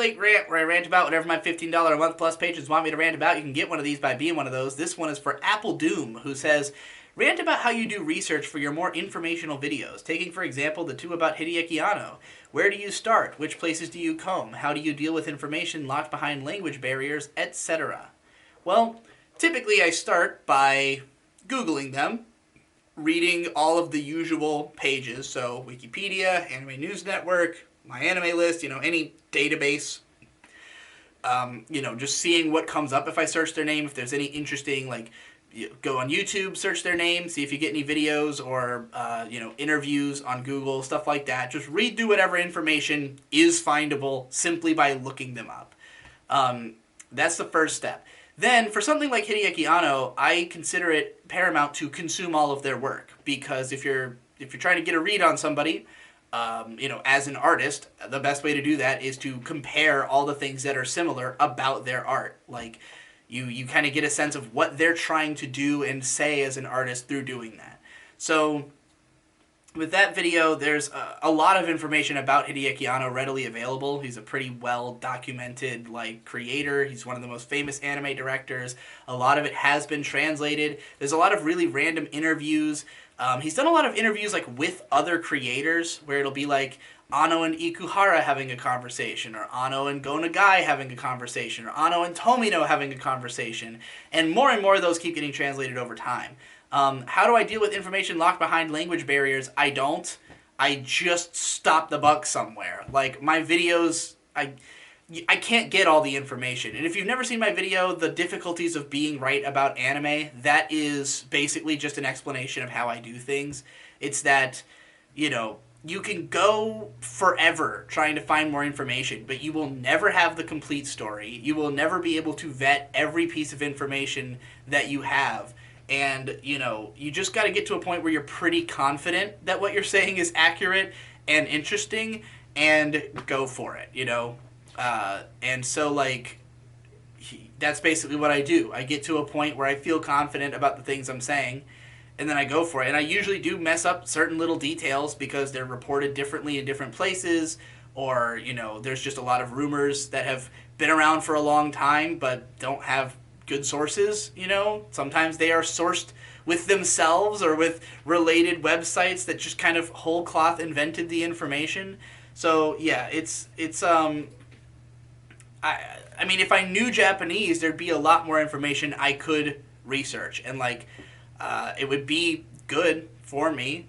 Late Rant, where I rant about whatever my $15 a month plus patrons want me to rant about. You can get one of these by being one of those. This one is for Apple Doom, who says, rant about how you do research for your more informational videos, taking for example the two about Hideaki Anno. Where do you start? Which places do you comb? How do you deal with information locked behind language barriers, etc.? Well, typically I start by Googling them, reading all of the usual pages, so Wikipedia, Anime News Network, my anime list, any database, just seeing what comes up if I search their name, if there's any interesting, go on YouTube, search their name, see if you get any videos or, interviews on Google, stuff like that. Just read through whatever information is findable simply by looking them up. That's the first step. Then, for something like Hideaki Anno, I consider it paramount to consume all of their work, because if you're trying to get a read on somebody, as an artist, the best way to do that is to compare all the things that are similar about their art. Like, you kind of get a sense of what they're trying to do and say as an artist through doing that. So, with that video, there's a lot of information about Hideaki Anno readily available. He's a pretty well-documented, creator. He's one of the most famous anime directors. A lot of it has been translated. There's a lot of really random interviews. He's done a lot of interviews with other creators, where it'll be Anno and Ikuhara having a conversation, or Anno and Go Nagai having a conversation, or Anno and Tomino having a conversation. And more of those keep getting translated over time. How do I deal with information locked behind language barriers? I don't. I just stop the buck somewhere. My videos, I can't get all the information. And if you've never seen my video, The Difficulties of Being Right About Anime, that is basically just an explanation of how I do things. It's that, you can go forever trying to find more information, but you will never have the complete story. You will never be able to vet every piece of information that you have. And, you just got to get to a point where you're pretty confident that what you're saying is accurate and interesting, and go for it, and so, that's basically what I do. I get to a point where I feel confident about the things I'm saying, and then I go for it. And I usually do mess up certain little details because they're reported differently in different places, or, there's just a lot of rumors that have been around for a long time but don't have good sources, Sometimes they are sourced with themselves or with related websites that just kind of whole cloth invented the information. So, yeah, I mean, if I knew Japanese, there'd be a lot more information I could research, and it would be good for me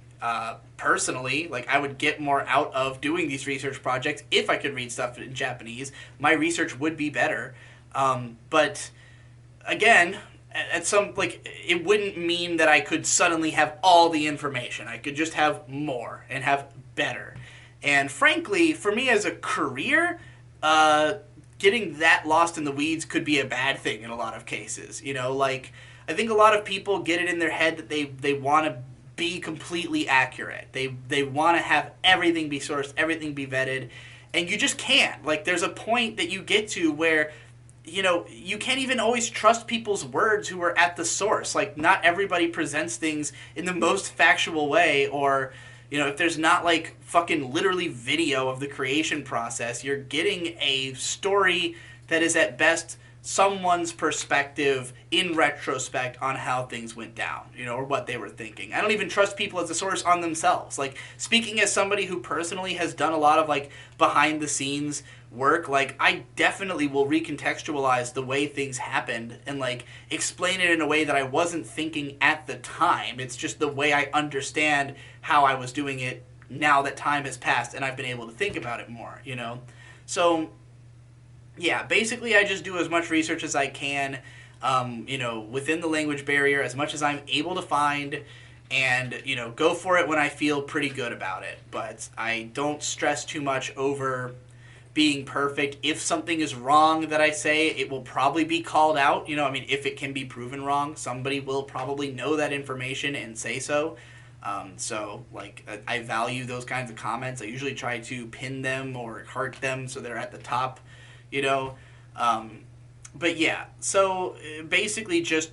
personally. I would get more out of doing these research projects if I could read stuff in Japanese. My research would be better, but again, at some it wouldn't mean that I could suddenly have all the information. I could just have more and have better. And frankly, for me as a career, getting that lost in the weeds could be a bad thing in a lot of cases. I think a lot of people get it in their head that they want to be completely accurate. They want to have everything be sourced, everything be vetted, and you just can't. There's a point that you get to where, you can't even always trust people's words who are at the source. Not everybody presents things in the most factual way, or, if there's not, fucking literally video of the creation process, you're getting a story that is at best someone's perspective in retrospect on how things went down, or what they were thinking. I don't even trust people as a source on themselves. Speaking as somebody who personally has done a lot of, behind-the-scenes work, I definitely will recontextualize the way things happened and, explain it in a way that I wasn't thinking at the time. It's just the way I understand how I was doing it now that time has passed and I've been able to think about it more, So, yeah, basically I just do as much research as I can, within the language barrier, as much as I'm able to find, and, go for it when I feel pretty good about it. But I don't stress too much over being perfect. If something is wrong that I say, it will probably be called out. If it can be proven wrong, somebody will probably know that information and say so. I value those kinds of comments. I usually try to pin them or heart them so they're at the top, But yeah, so basically just,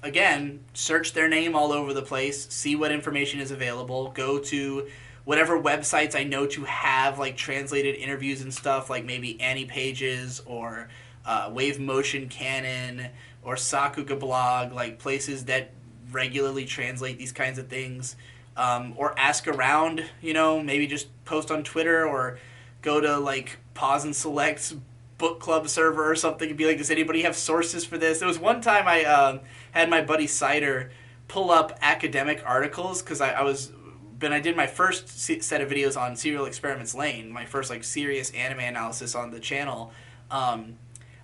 again, search their name all over the place, see what information is available, go to whatever websites I know to have like translated interviews and stuff, like maybe Annie Pages or Wave Motion Canon or Sakuga Blog, like places that regularly translate these kinds of things. Or ask around, you know, maybe just post on Twitter or go to like Pause and Select's book club server or something and be like, does anybody have sources for this? There was one time I had my buddy Cider pull up academic articles because I did my first set of videos on Serial Experiments Lane, my first like serious anime analysis on the channel.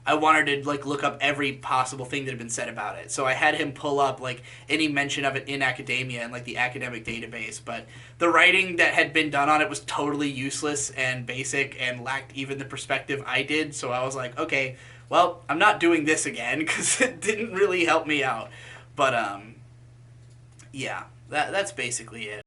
I wanted to like look up every possible thing that had been said about it. So I had him pull up like any mention of it in academia and like the academic database. But the writing that had been done on it was totally useless and basic and lacked even the perspective I did. So I was like, okay, well, I'm not doing this again because it didn't really help me out. But yeah, that's basically it.